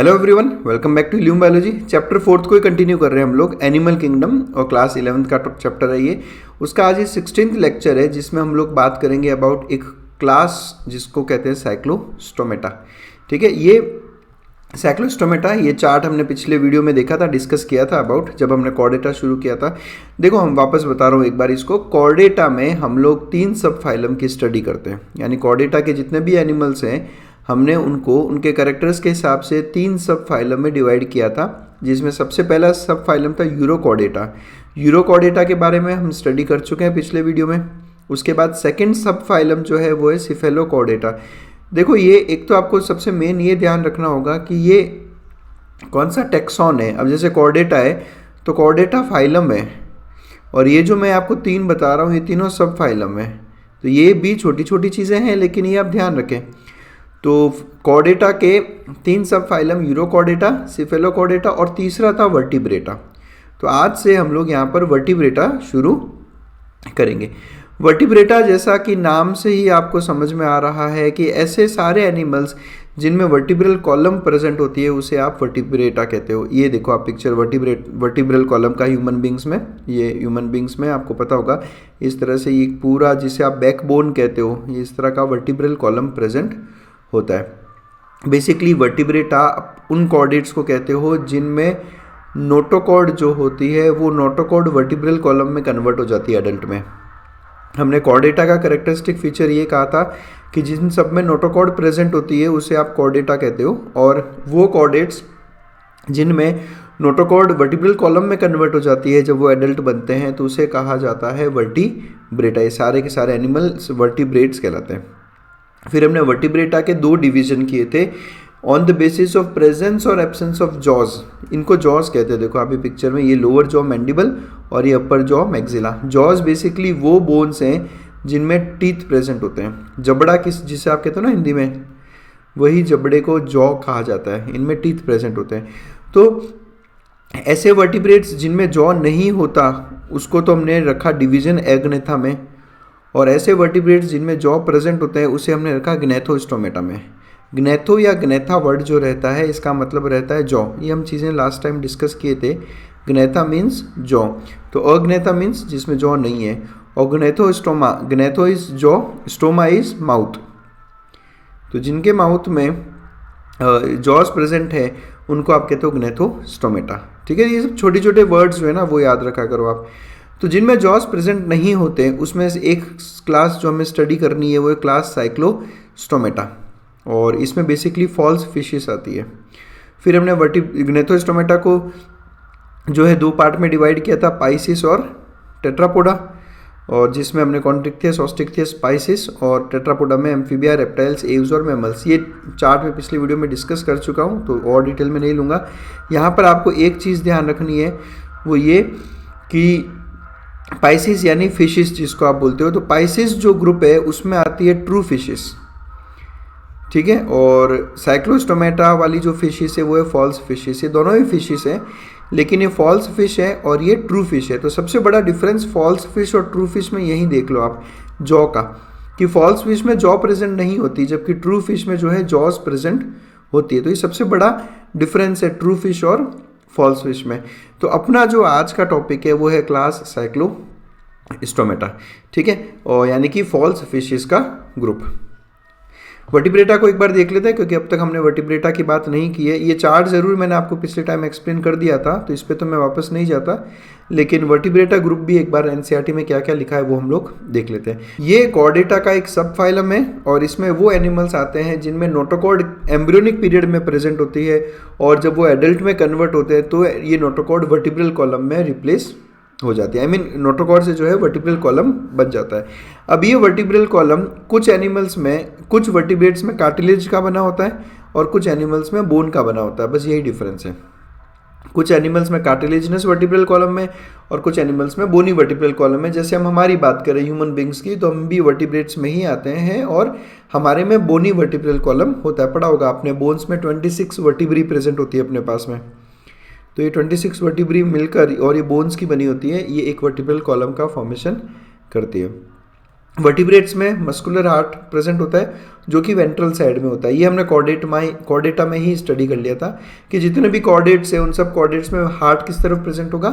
Hello everyone, welcome back to Illume biology. Chapter 4 को ही continue कर रहे हैं हम लोग, एनिमल किंगडम, और क्लास 11th का चैप्टर है ये। उसका आज ये 16th लेक्चर है जिसमें हम लोग बात करेंगे अबाउट एक क्लास जिसको कहते हैं साइक्लोस्टोमेटा। ठीक है, ये साइक्लोस्टोमेटा, ये चार्ट हमने पिछले वीडियो में देखा था, डिस्कस किया था अबाउट, जब हमने कॉर्डेटा शुरू किया था। देखो, हम वापस बता रहा हूँ एक बार इसको। कॉर्डेटा में हम लोग 3 सब फाइलम की स्टडी करते हैं, यानी कॉर्डेटा के जितने भी एनिमल्स हैं हमने उनको उनके कैरेक्टर्स के हिसाब से 3 सब फाइलम में डिवाइड किया था, जिसमें सबसे पहला सब फाइलम था यूरोकॉर्डेटा। यूरोकॉर्डेटा के बारे में हम स्टडी कर चुके हैं पिछले वीडियो में। उसके बाद सेकंड सब फाइलम जो है वो है सिफेलोकॉर्डेटा। देखो, ये एक तो आपको सबसे मेन ये ध्यान रखना होगा कि ये कौन सा टेक्सॉन है। अब जैसे कॉर्डेटा है तो कॉर्डेटा फाइलम है, और ये जो मैं आपको 3 बता रहा हूँ ये तीनों सब फाइलम है। तो ये भी छोटी छोटी चीज़ें हैं, लेकिन ये आप ध्यान रखें। तो कॉर्डेटा के 3 सब फाइलम, यूरोकॉर्डेटा, सिफेलोकॉर्डेटा और तीसरा था वर्टिब्रेटा। तो आज से हम लोग यहाँ पर वर्टिब्रेटा शुरू करेंगे। वर्टिब्रेटा, जैसा कि नाम से ही आपको समझ में आ रहा है कि ऐसे सारे एनिमल्स जिनमें वर्टिब्रल कॉलम प्रेजेंट होती है उसे आप वर्टिब्रेटा कहते हो। ये देखो आप पिक्चर वर्टिब्रल कॉलम का ह्यूमन बींग्स में, ये ह्यूमन बींग्स में आपको पता होगा इस तरह से ये पूरा, जिसे आप बैकबोन कहते हो, ये इस तरह का वर्टिब्रल कॉलम प्रेजेंट होता है। बेसिकली वर्टिब्रेटा उन कॉर्डेट्स को कहते हो जिनमें नोटोकॉर्ड जो होती है वो नोटोकॉर्ड वर्टिब्रल कॉलम में कन्वर्ट हो जाती है एडल्ट में। हमने कॉर्डेटा का कैरेक्टरिस्टिक फीचर ये कहा था कि जिन सब में नोटोकॉर्ड प्रेजेंट होती है उसे आप कॉर्डेटा कहते हो, और वो कॉर्डेट्स जिनमें नोटोकॉर्ड वर्टिब्रल कॉलम में कन्वर्ट हो जाती है जब वो एडल्ट बनते हैं तो उसे कहा जाता है वर्टिब्रेटा। ये सारे के सारे एनिमल्स वर्टिब्रेट्स कहलाते हैं। फिर हमने वर्टिब्रेटा के 2 डिवीजन किए थे, on the basis of presence और एब्सेंस ऑफ जॉज। इनको जॉज कहते हैं। देखो आप ये पिक्चर में, ये लोअर जॉ मैंडिबल और ये अपर जॉ मैक्सिला। जॉज बेसिकली वो बोन्स हैं जिनमें टीथ प्रेजेंट होते हैं। जबड़ा जिसे आप कहते हो ना हिंदी में, वही जबड़े को जॉ कहा जाता है, इनमें टीथ प्रेजेंट होते हैं। तो ऐसे वर्टिब्रेट्स जिनमें जॉ नहीं होता उसको तो हमने रखा डिवीजन एग्नेथा में, और ऐसे वर्टिब्रेट्स जिनमें जॉ प्रेजेंट होते हैं उसे हमने रखा ग्नेथोस्टोमेटा में। ग्नेथो या ग्नेथा वर्ड जो रहता है इसका मतलब रहता है जॉ। ये हम चीज़ें लास्ट टाइम डिस्कस किए थे। ग्नेथा मीन्स जॉ, तो अग्नेथा मीन्स जिसमें जॉ नहीं है, और gnathostoma, gnatho is jaw, stoma is mouth. तो जिनके माउथ में जॉस प्रेजेंट है उनको आप कहते हो ग्नेथोस्टोमेटा। ठीक है, ये सब छोटे छोटे वर्ड्स जो है ना वो याद रखा करो आप। तो जिनमें जॉस प्रेजेंट नहीं होते उसमें से एक क्लास जो हमें स्टडी करनी है वो है क्लास साइक्लोस्टोमेटा, और इसमें बेसिकली फॉल्स फिशेस आती है। फिर हमने ग्नेथोस्टोमेटा को जो है 2 पार्ट में डिवाइड किया था, पाइसिस और टेट्रापोडा, और जिसमें हमने कॉन्ट्रिक्थियस, ऑस्ट्रिक्थियस, पाइसिस, और टेट्रापोडा में एम्फीबिया, रेप्टाइल्स, एव्स और मैमल्स। ये चार्ट में पिछले वीडियो में डिस्कस कर चुका हूँ तो और डिटेल में नहीं लूँगा। यहाँ पर आपको एक चीज़ ध्यान रखनी है, वो ये कि पाइसिस यानी फिशेस जिसको आप बोलते हो, तो पाइसिस जो ग्रुप है उसमें आती है ट्रू फिशेस। ठीक है, और साइक्लोस्टोमेटा वाली जो फिशेस है वो है फॉल्स फिशेस। ये दोनों ही फिशेस हैं, लेकिन ये फॉल्स फिश है और ये ट्रू फिश है। तो सबसे बड़ा डिफरेंस फॉल्स फिश और ट्रू फिश में यही देख लो आप, जॉ का, कि फॉल्स फिश में जॉ प्रेजेंट नहीं होती जबकि ट्रू फिश में जो है जॉस प्रेजेंट होती है। तो ये सबसे बड़ा डिफरेंस है ट्रू फिश और फॉल्स फिश में। तो अपना जो आज का टॉपिक है वो है क्लास साइक्लोस्टोमेटा। ठीक है, और यानी कि फॉल्स फिशेस का ग्रुप। वर्टिब्रेटा को एक बार देख लेते हैं क्योंकि अब तक हमने वर्टिब्रेटा की बात नहीं की है। ये चार्ट ज़रूर मैंने आपको पिछले टाइम एक्सप्लेन कर दिया था, तो इस पर तो मैं वापस नहीं जाता, लेकिन वर्टिब्रेटा ग्रुप भी एक बार एनसीईआरटी में क्या क्या लिखा है वो हम लोग देख लेते हैं। ये कॉर्डेटा का एक सब फाइलम है, और इसमें वो एनिमल्स आते हैं जिनमें नोटोकॉर्ड एम्ब्रियोनिक पीरियड में प्रेजेंट होती है, और जब वो एडल्ट में कन्वर्ट होते हैं तो ये नोटोकॉर्ड वर्टिब्रल कॉलम में रिप्लेस हो जाती है। नोटोकॉर्ड से जो है वर्टिब्रल कॉलम बन जाता है। अब ये वर्टिब्रल कॉलम कुछ एनिमल्स में, कुछ वर्टिब्रेट्स में कार्टिलेज का बना होता है और कुछ एनिमल्स में बोन का बना होता है, बस यही डिफरेंस है। कुछ एनिमल्स में कार्टिलेजिनस वर्टिब्रल कॉलम में और कुछ एनिमल्स में बोनी वर्टिब्रल कॉलम में। जैसे हम हमारी बात करें ह्यूमन बींग्स की, तो हम भी वर्टिब्रेट्स में ही आते हैं और हमारे में बोनी वर्टिब्रल कॉलम होता है। पढ़ा होगा आपने, बोन्स में 26 वर्टिब्री प्रेजेंट होती है अपने पास में। तो ये 26 वर्टिब्री मिलकर और ये बोन्स की बनी होती है, ये एक वर्टिब्रल कॉलम का फॉर्मेशन करती है। वर्टिब्रेट्स में मस्कुलर हार्ट प्रेजेंट होता है जो कि वेंट्रल साइड में होता है। ये हमने कॉर्डेटा में ही स्टडी कर लिया था कि जितने भी कॉर्डेट्स हैं उन सब कॉर्डेट्स में हार्ट किस तरफ प्रेजेंट होगा,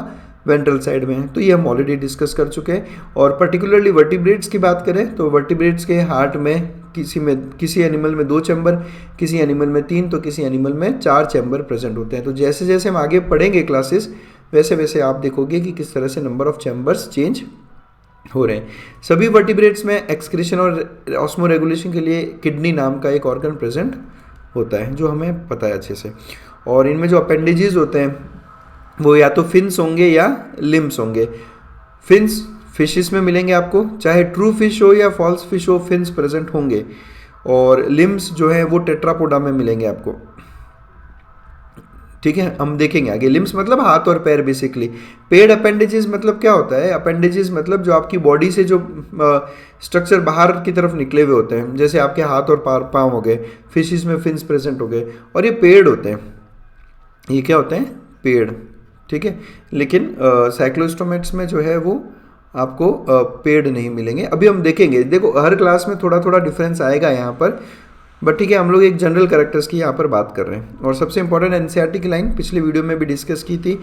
वेंट्रल साइड में है। तो ये हम ऑलरेडी डिस्कस कर चुके हैं। और पर्टिकुलरली वर्टिब्रेट्स की बात करें तो वर्टिब्रेट्स के हार्ट में किसी एनिमल में 2 चैम्बर, किसी एनिमल में 3, तो किसी एनिमल में 4 चैम्बर प्रेजेंट होते हैं। तो जैसे जैसे हम आगे पढ़ेंगे क्लासेस वैसे वैसे आप देखोगे कि किस तरह से नंबर ऑफ चैम्बर्स चेंज हो रहे हैं। सभी वर्टिब्रेट्स में एक्सक्रीशन और ऑस्मो रेगुलेशन के लिए किडनी नाम का एक ऑर्गन प्रेजेंट होता है जो हमें पता है अच्छे से। और इनमें जो अपेंडेजेस होते हैं वो या तो फिन्स होंगे या लिम्स होंगे। फिन्स फिशेस में मिलेंगे आपको, चाहे ट्रू फिश हो या फॉल्स फिश हो, फिन्स प्रेजेंट होंगे। और लिम्स जो है वो टेट्रापोडा में मिलेंगे आपको, ठीक है। हम देखेंगे आगे। लिम्स मतलब हाथ और पैर बेसिकली। पेड अपेंडेजेस मतलब क्या होता है? अपेंडेजेस मतलब जो आपकी बॉडी से जो स्ट्रक्चर बाहर की तरफ निकले हुए होते हैं, जैसे आपके हाथ और पाँव हो गए, फिशेस में फिन्स प्रेजेंट हो गए, और ये पेड होते हैं। ये क्या होते हैं? पेड, ठीक है। लेकिन साइक्लोस्टोमेट्स में जो है वो आपको पेड नहीं मिलेंगे। अभी हम देखेंगे, देखो हर क्लास में थोड़ा थोड़ा डिफरेंस आएगा यहाँ पर, बट ठीक है, हम लोग एक जनरल कैरेक्टर्स की यहाँ पर बात कर रहे हैं। और सबसे इंपॉर्टेंट एनसीईआरटी की लाइन पिछले वीडियो में भी डिस्कस की थी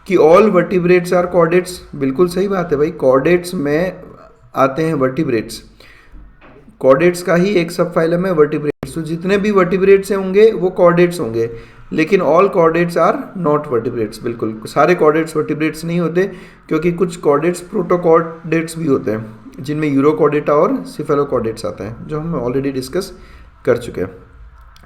कि ऑल वर्टिब्रेट्स आर कॉर्डेट्स। बिल्कुल सही बात है भाई, कॉर्डेट्स में आते हैं वर्टिब्रेट्स। कॉर्डेट्स का ही एक सब फाइलम है वर्टिब्रेट्स। तो जितने भी वर्टिब्रेट्स होंगे वो कॉर्डेट्स होंगे, लेकिन all chordates are not vertebrates. बिल्कुल सारे कॉर्डेट्स वर्टिब्रेट्स नहीं होते, क्योंकि कुछ कॉर्डेट्स प्रोटोकॉर्डेट्स भी होते हैं जिनमें यूरोकॉर्डेटा और सिफेलोकॉर्डेट्स आता है, जो हम ऑलरेडी डिस्कस कर चुके हैं।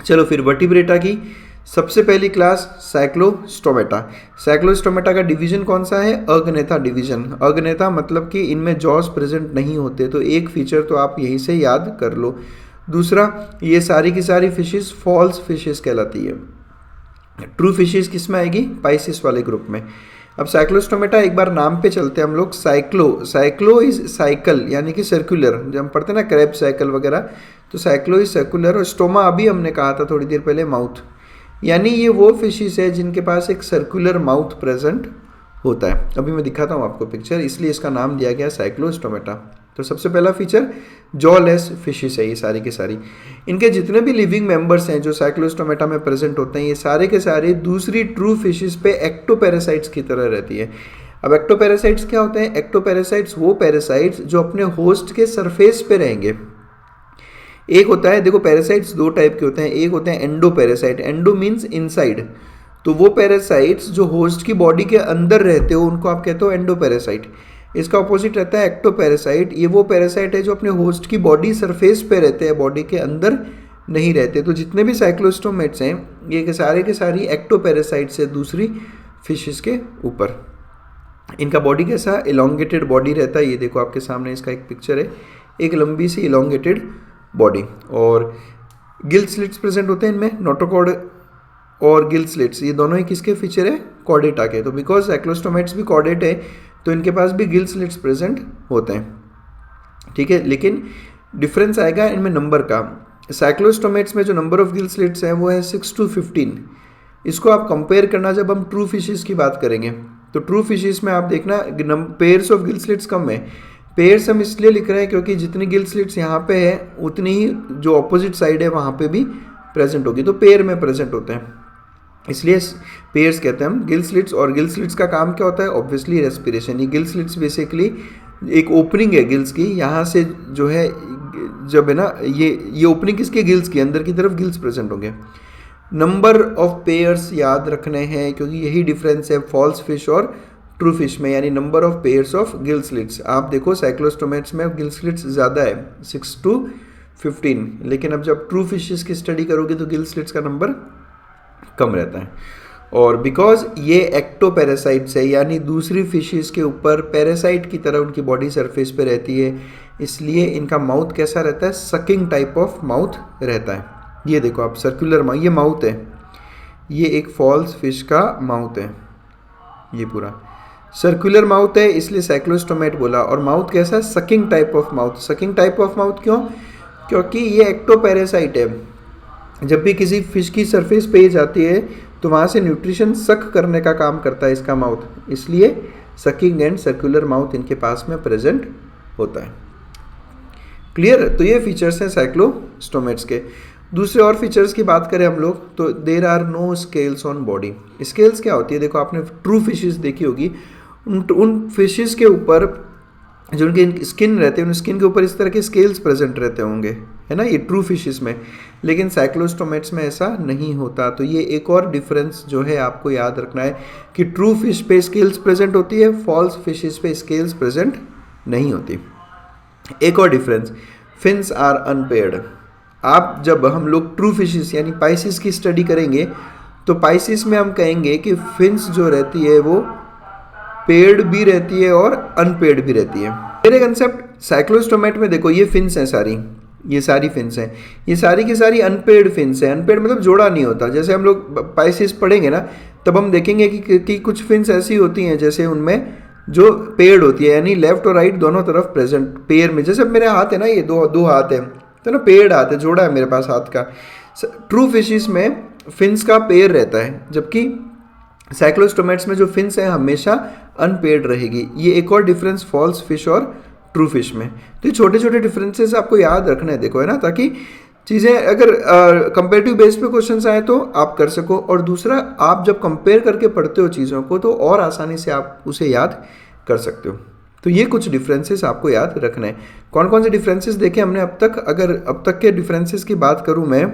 चलो फिर वर्टिब्रेटा की सबसे पहली क्लास साइक्लोस्टोमेटा। साइक्लोस्टोमेटा का डिवीजन कौन सा है? अग्नेथा डिवीजन। अग्नेथा मतलब कि इनमें जॉस प्रेजेंट नहीं होते, तो एक फीचर तो आप यहीं से याद कर लो। दूसरा, ये सारी की सारी फिशेस फॉल्स फिशेस कहलाती है। ट्रू फिशेस किस में आएगी? पाइसिस वाले ग्रुप में। अब साइक्लोस्टोमेटा एक बार नाम पे चलते हैं हम लोग। साइक्लो इज साइकिल, यानी कि सर्कुलर। जब हम पढ़ते हैं ना क्रैब साइकिल वगैरह, तो साइक्लो इज सर्कुलर। और स्टोमा अभी हमने कहा था थोड़ी देर पहले, माउथ, यानी ये वो फिशेस है जिनके पास एक सर्कुलर माउथ प्रेजेंट होता है। अभी मैं दिखाता हूँ आपको पिक्चर, इसलिए इसका नाम दिया गया साइक्लोस्टोमेटा। तो सबसे पहला फीचर जॉलेस फिशेस है ये सारी के सारी। इनके जितने भी लिविंग मेंबर्स हैं जो साइक्लोस्टोमेटा में प्रेजेंट होते हैं, ये सारे के सारे दूसरी ट्रू फिशेस पे एक्टोपैरासाइट्स की तरह रहती है। अब एक्टोपैरासाइट्स क्या होते हैं? एक्टोपैरासाइट्स वो पैरासाइट्स जो अपने होस्ट के सरफेस पे रहेंगे। एक होता है, देखो पैरासाइट्स 2 टाइप के होते हैं। एक होते हैं endo parasite, endo means inside, तो वो पैरासाइट्स जो होस्ट की बॉडी के अंदर रहते हो उनको आप कहते हो एंडो पैरासाइट। इसका ऑपोजिट रहता है एक्टो पैरासाइट। ये वो पैरासाइट है जो अपने होस्ट की बॉडी सरफेस पे रहते हैं, बॉडी के अंदर नहीं रहते। तो जितने भी साइक्लोस्टोमेट्स हैं ये के सारी एक्टो पैरासाइट्स है दूसरी फिशेस के ऊपर। इनका बॉडी कैसा? इलोंगेटेड बॉडी रहता है। ये देखो आपके सामने इसका एक पिक्चर है, एक लंबी सी इलोंगेटेड बॉडी। और गिल स्लिट्स प्रेजेंट होते हैं इनमें। नोटोकॉर्ड और गिल स्लिट्स ये दोनों ही किसके फीचर है? कॉर्डेटा के। तो बिकॉज साइक्लोस्टोमेट्स भी कॉर्डेट है तो इनके पास भी गिल स्लिट्स प्रेजेंट होते हैं, ठीक है। लेकिन डिफरेंस आएगा इनमें नंबर का। साइक्लोस्टोमेट्स में जो नंबर ऑफ गिल स्लिट्स हैं वो है 6 to 15। इसको आप कंपेयर करना जब हम ट्रू फिशेस की बात करेंगे, तो ट्रू फिशेस में आप देखना पेयर्स ऑफ गिल स्लिट्स कम है। पेयर्स हम इसलिए लिख रहे हैं क्योंकि जितनी गिल स्लिट्स यहाँ पे है उतनी ही जो ऑपोजिट साइड है वहाँ पे भी प्रेजेंट होगी, तो पेयर में प्रेजेंट होते हैं, इसलिए पेयर्स कहते हैं हम गिल स्लिट्स। और गिल स्लिट्स का काम क्या होता है? Obviously respiration. ये गिल स्लिट्स बेसिकली एक ओपनिंग है गिल्स की, यहाँ से जो है जब है ना ये ओपनिंग किसके? गिल्स की अंदर की तरफ गिल्स प्रेजेंट होंगे। नंबर ऑफ पेयर्स याद रखने हैं क्योंकि यही डिफरेंस है फॉल्स फिश और ट्रू फिश में, यानी number of pairs of gill slits. आप देखो साइक्लोस्टोमेट्स में गिल स्लिट्स ज़्यादा है 6 to 15, लेकिन अब जब ट्रू फिशेस की स्टडी करोगे तो गिल स्लिट्स का नंबर कम रहता है। और बिकॉज ये एक्टोपैरासाइट्स है, यानी दूसरी फिशेस के ऊपर पैरासाइट की तरह उनकी बॉडी सरफेस पे रहती है, इसलिए इनका माउथ कैसा रहता है? सकिंग टाइप ऑफ माउथ रहता है। ये देखो आप सर्कुलर माउथ, ये माउथ है, ये एक फॉल्स फिश का माउथ है, ये पूरा सर्कुलर माउथ है इसलिए साइक्लोस्टोमेट बोला। और माउथ कैसा है? Sucking type of mouth. Sucking type of mouth क्यों? क्योंकि ये एक्टोपैरासाइट है। जब भी किसी फिश की सरफेस पे जाती है तो वहाँ से न्यूट्रिशन सक करने का काम करता है इसका माउथ, इसलिए सकिंग एंड सर्कुलर माउथ इनके पास में प्रेजेंट होता है। क्लियर। तो ये फीचर्स हैं साइक्लोस्टोमेट्स के। दूसरे और फीचर्स की बात करें हम लोग तो there are no scales on body. Scales क्या होती है, देखो आपने ट्रू फिशेस देखी होगी, उन फिशेस के ऊपर जो उनके स्किन रहते हैं, उन स्किन के ऊपर इस तरह के स्केल्स प्रेजेंट रहते होंगे, है ना, ये ट्रू फिशेस में। लेकिन साइक्लोस्टोमेट्स में ऐसा नहीं होता। तो ये एक और डिफरेंस जो है आपको याद रखना है कि ट्रू फिश पे स्केल्स प्रेजेंट होती है, फॉल्स फिशेस पे स्केल्स प्रेजेंट नहीं होती। एक और डिफरेंस, फिन्स आर अनपेयर्ड। आप जब हम लोग ट्रू फिशेस यानी पाइसिस की स्टडी करेंगे तो पाइसिस में हम कहेंगे कि फिन्स जो रहती है वो पेड भी रहती है और अनपेड भी रहती है। मेरे कंसेप्ट साइक्लोस्टोमेट में देखो ये फिन्स हैं सारी, ये सारी फिन्स हैं, ये सारी की सारी अनपेड फिन्स हैं। अनपेड मतलब जोड़ा नहीं होता। जैसे हम लोग पाइसिस पढ़ेंगे ना तब हम देखेंगे कि कुछ फिन्स ऐसी होती हैं जैसे उनमें जो पेड होती है, यानी लेफ्ट और राइट दोनों तरफ प्रेजेंट पेयर में। जैसे मेरे हाथ है ना, ये दो हाथ है तो ना पेड हाथ है, जोड़ा है मेरे पास हाथ का। ट्रू फिशेस में फिन्स का पेयर रहता है, जबकि साइक्लोस्टोमेट्स में जो फिन्स है हमेशा अनपेड रहेगी। ये एक और डिफरेंस फॉल्स फिश और ट्रू फिश में। तो ये छोटे छोटे डिफरेंसेस आपको याद रखने देखो, है ना, ताकि चीज़ें अगर कंपेरेटिव बेस पे क्वेश्चंस आए तो आप कर सको। और दूसरा, आप जब कंपेयर करके पढ़ते हो चीज़ों को तो और आसानी से आप उसे याद कर सकते हो। तो ये कुछ डिफरेंसेस आपको याद रखना है। कौन कौन से डिफरेंसेस देखे हमने अब तक? अगर अब तक के डिफरेंसेस की बात करूँ मैं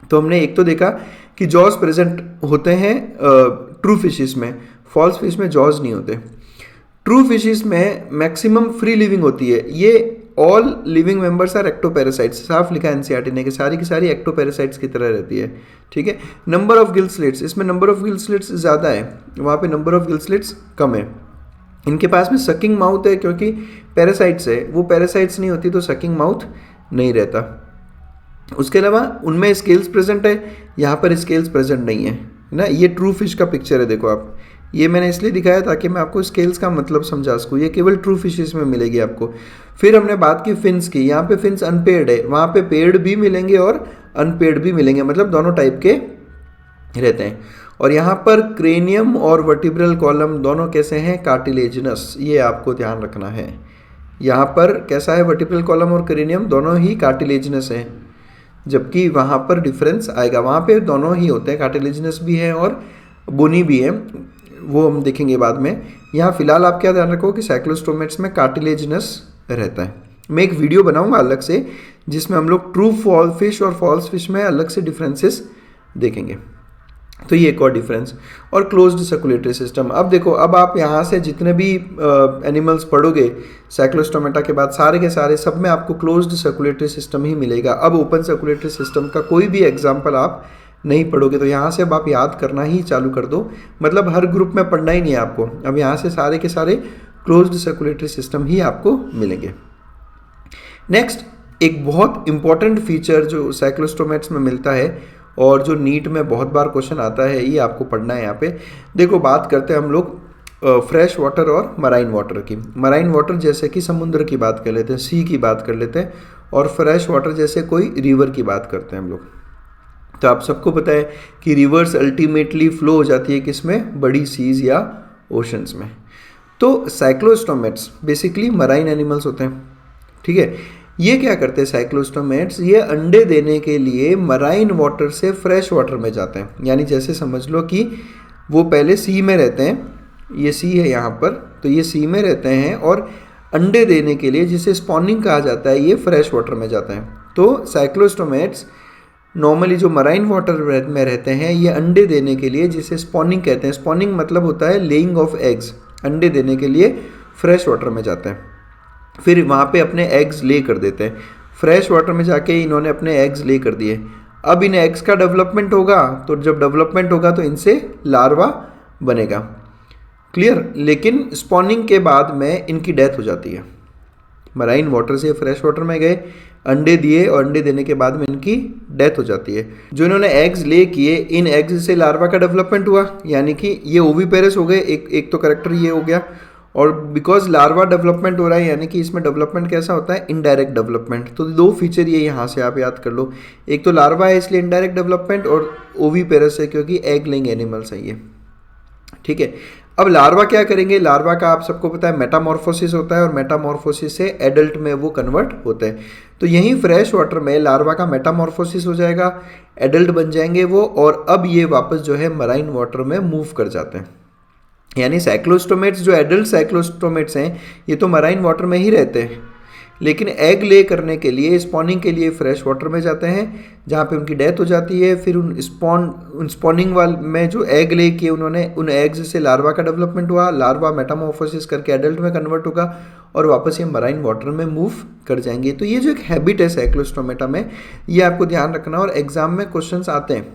तो हमने एक तो देखा कि जॉज प्रेजेंट होते हैं ट्रू फिशेस में, फॉल्स फिश में जॉज नहीं होते। ट्रू फिशेस में मैक्सिमम फ्री लिविंग होती है। ये all living members are ectoparasites, साफ लिखा है एनसीईआरटी ने कि सारी की सारी एक्टोपैरासाइट्स की तरह रहती है, ठीक है। नंबर ऑफ गिल स्लिट्स, इसमें नंबर ऑफ गिल स्लिट्स ज़्यादा है, वहाँ पे नंबर ऑफ गिल स्लिट्स कम है। इनके पास में सकिंग माउथ है क्योंकि पैरासाइट्स है, वो पैरासाइट्स नहीं होती तो सकिंग माउथ नहीं रहता। उसके अलावा उनमें स्केल्स प्रेजेंट है, यहाँ पर स्केल्स प्रेजेंट नहीं है ना। ये ट्रू फिश का पिक्चर है, देखो आप, ये मैंने इसलिए दिखाया ताकि मैं आपको स्केल्स का मतलब समझा सकूँ। ये केवल ट्रू फिशेस में मिलेगी आपको। फिर हमने बात की फिन्स की, यहाँ पे फिन्स अनपेड है, वहाँ पे पेड भी मिलेंगे और अनपेड भी मिलेंगे, मतलब दोनों टाइप के रहते हैं। और यहाँ पर क्रेनियम और वर्टिब्रल कॉलम दोनों कैसे हैं? कार्टिलेजिनस, ये आपको ध्यान रखना है। यहाँ पर कैसा है? वर्टिब्रल कॉलम और क्रेनियम दोनों ही कार्टिलेजिनस हैं, जबकि वहाँ पर डिफरेंस आएगा, वहाँ पे दोनों ही होते हैं, कार्टिलेजिनस भी है और बोनी भी है, वो हम देखेंगे बाद में। यहाँ फिलहाल आप क्या ध्यान रखो कि साइक्लोस्टोमेट्स में कार्टिलेजिनस रहता है। मैं एक वीडियो बनाऊंगा अलग से जिसमें हम लोग ट्रू फॉल फिश और फॉल्स फिश में अलग से डिफरेंसेस देखेंगे। तो ये एक और डिफरेंस। और क्लोज्ड सर्कुलेटरी सिस्टम, अब देखो, अब आप यहाँ से जितने भी एनिमल्स पढ़ोगे साइक्लोस्टोमेटा के बाद सारे के सारे सब में आपको क्लोज्ड सर्कुलेटरी सिस्टम ही मिलेगा। अब ओपन सर्कुलेटरी सिस्टम का कोई भी एग्जाम्पल आप नहीं पढ़ोगे। तो यहाँ से अब आप याद करना ही चालू कर दो, मतलब हर ग्रुप में पढ़ना ही नहीं है आपको। अब यहाँ से सारे के सारे क्लोज्ड सर्कुलेटरी सिस्टम ही आपको मिलेंगे। नेक्स्ट, एक बहुत इंपॉर्टेंट फीचर जो साइक्लोस्टोमेट्स में मिलता है और जो नीट में बहुत बार क्वेश्चन आता है, ये आपको पढ़ना है। यहाँ पे देखो, बात करते हैं हम लोग फ्रेश वाटर और मराइन वाटर की। मराइन वाटर जैसे कि समुद्र की बात कर लेते हैं, सी की बात कर लेते हैं, और फ्रेश वाटर जैसे कोई रिवर की बात करते हैं हम लोग। तो आप सबको पता है कि रिवर्स अल्टीमेटली फ्लो हो जाती है किसमें? बड़ी सीज या ओशंस में। तो साइक्लोस्टोमेट्स बेसिकली मराइन एनिमल्स होते हैं, ठीक है। ये क्या करते हैं साइक्लोस्टोमेट्स? ये अंडे देने के लिए मराइन वाटर से फ्रेश वाटर में जाते हैं। यानी जैसे समझ लो कि वो पहले सी में रहते हैं, ये सी है यहाँ पर, तो ये सी में रहते हैं और अंडे देने के लिए, जिसे स्पॉनिंग कहा जाता है, ये फ्रेश वाटर में जाते हैं। तो साइक्लोस्टोमेट्स नॉर्मली जो मराइन वाटर में रहते हैं, ये अंडे देने के लिए, जिसे स्पॉनिंग कहते हैं, स्पॉनिंग मतलब होता है लेइंग ऑफ एग्स, अंडे देने के लिए फ्रेश वाटर में जाते हैं। फिर वहाँ पे अपने एग्स ले कर देते हैं। फ्रेश वाटर में जाके इन्होंने अपने एग्स ले कर दिए। अब इन एग्स का डेवलपमेंट होगा, तो जब डेवलपमेंट होगा तो इनसे लार्वा बनेगा, क्लियर। लेकिन स्पॉनिंग के बाद में इनकी डेथ हो जाती है। मराइन वाटर से फ्रेश वाटर में गए, अंडे दिए और अंडे देने के बाद में इनकी डेथ हो जाती है। जो इन्होंने एग्स ले किए, इन एग्स से लार्वा का डेवलपमेंट हुआ, यानी कि ये ओविपेरस हो गए। एक तो करेक्टर ये हो गया। और बिकॉज लार्वा डेवलपमेंट हो रहा है, यानी कि इसमें डेवलपमेंट कैसा होता है? Indirect development. तो दो फीचर ये यहाँ से आप याद कर लो, एक तो लार्वा है इसलिए इनडायरेक्ट डेवलपमेंट, और ओविपेरस है क्योंकि एग लेइंग एनिमल्स है ये, ठीक है। अब लार्वा क्या करेंगे, लार्वा का आप सबको पता है मेटामॉर्फोसिस होता है और मेटामॉर्फोसिस से एडल्ट में वो कन्वर्ट होते हैं। तो यहीं फ्रेश वाटर में लार्वा का मेटामॉर्फोसिस हो जाएगा, एडल्ट बन जाएंगे वो, और अब ये वापस जो है मराइन वाटर में मूव कर जाते हैं। यानी साइक्लोस्टोमेट्स जो एडल्ट साइक्लोस्टोमेट्स हैं ये तो मराइन वाटर में ही रहते हैं, लेकिन एग ले करने के लिए, स्पॉनिंग के लिए फ्रेश वाटर में जाते हैं जहाँ पे उनकी डेथ हो जाती है। फिर उन स्पॉनिंग वाल में जो एग ले किए उन्होंने, उन एग्स से लार्वा का डेवलपमेंट हुआ, लार्वा मेटामॉर्फोसिस करके एडल्ट में कन्वर्ट होगा और वापस ये मराइन वाटर में मूव कर जाएंगे। तो ये जो एक हैबिट है साइक्लोस्टोमेटा में, ये आपको ध्यान रखना, और एग्जाम में क्वेश्चन आते हैं,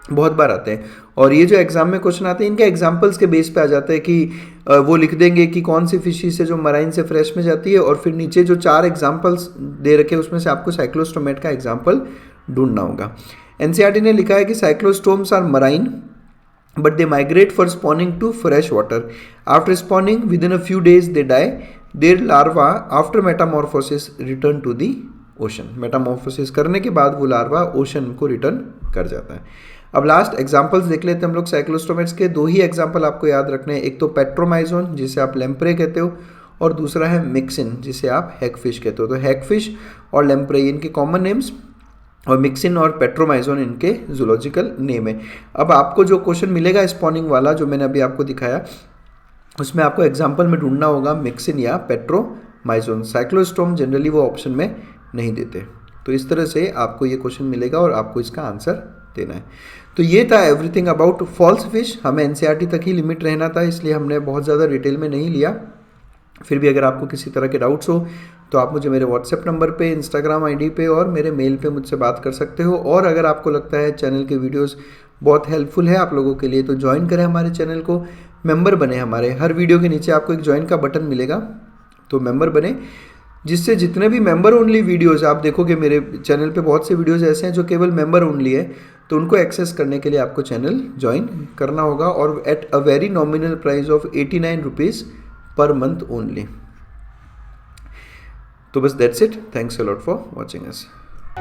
बहुत बार आते हैं। और ये जो एग्जाम में क्वेश्चन आते हैं इनके एग्जाम्पल्स के बेस पे आ जाते हैं कि वो लिख देंगे कि कौन सी फिशीज है जो मराइन से फ्रेश में जाती है, और फिर नीचे जो 4 एग्जाम्पल्स दे रखे हैं उसमें से आपको साइक्लोस्टोमेट का एग्जाम्पल ढूंढना होगा। एनसीईआरटी ने लिखा है कि cyclostomes are marine but they migrate for spawning to fresh water. After spawning, within a few days they die. Their larva after metamorphosis return to the ocean. Metamorphosis करने के बाद वो लार्वा ओशन को return कर जाता है। अब last examples देख लेते हैं हम लोग साइक्लोस्टोमेट्स के। 2 ही एग्जांपल आपको याद रखने हैं, एक तो पेट्रोमाइजोन जिसे आप लेम्प्रे कहते हो, और दूसरा है मिक्सिन जिसे आप हैगफिश कहते हो। तो हैगफिश और लेम्प्रे इनके कॉमन नेम्स, और मिक्सिन और पेट्रोमाइजोन इनके जूलॉजिकल नेम है। अब आपको जो क्वेश्चन मिलेगा स्पॉनिंग वाला जो मैंने अभी आपको दिखाया, उसमें आपको एग्जांपल में ढूंढना होगा मिक्सिन या पेट्रोमाइजोन। साइक्लोस्टोम जनरली वो ऑप्शन में नहीं देते। तो इस तरह से आपको ये क्वेश्चन मिलेगा और आपको इसका आंसर देना है। तो ये था एवरीथिंग अबाउट फॉल्स फिश। हमें एनसीईआरटी तक ही लिमिट रहना था, इसलिए हमने बहुत ज़्यादा डिटेल में नहीं लिया। फिर भी अगर आपको किसी तरह के डाउट्स हो तो आप मुझे मेरे व्हाट्सएप नंबर पे, इंस्टाग्राम आईडी पे और मेरे मेल पे मुझसे बात कर सकते हो। और अगर आपको लगता है चैनल के वीडियोस बहुत हेल्पफुल है आप लोगों के लिए, तो ज्वाइन करें हमारे चैनल को, मेंबर बने हमारे। हर वीडियो के नीचे आपको एक ज्वाइन का बटन मिलेगा, तो मेंबर बने, जिससे जितने भी मेंबर ओनली वीडियोज़ आप देखोगे मेरे चैनल पर, बहुत से वीडियोज़ ऐसे हैं जो केवल मेंबर ओनली है, तो उनको एक्सेस करने के लिए आपको चैनल ज्वाइन करना होगा, और at a very nominal price of 89 rupees per month only. तो बस that's it. Thanks a lot for watching us.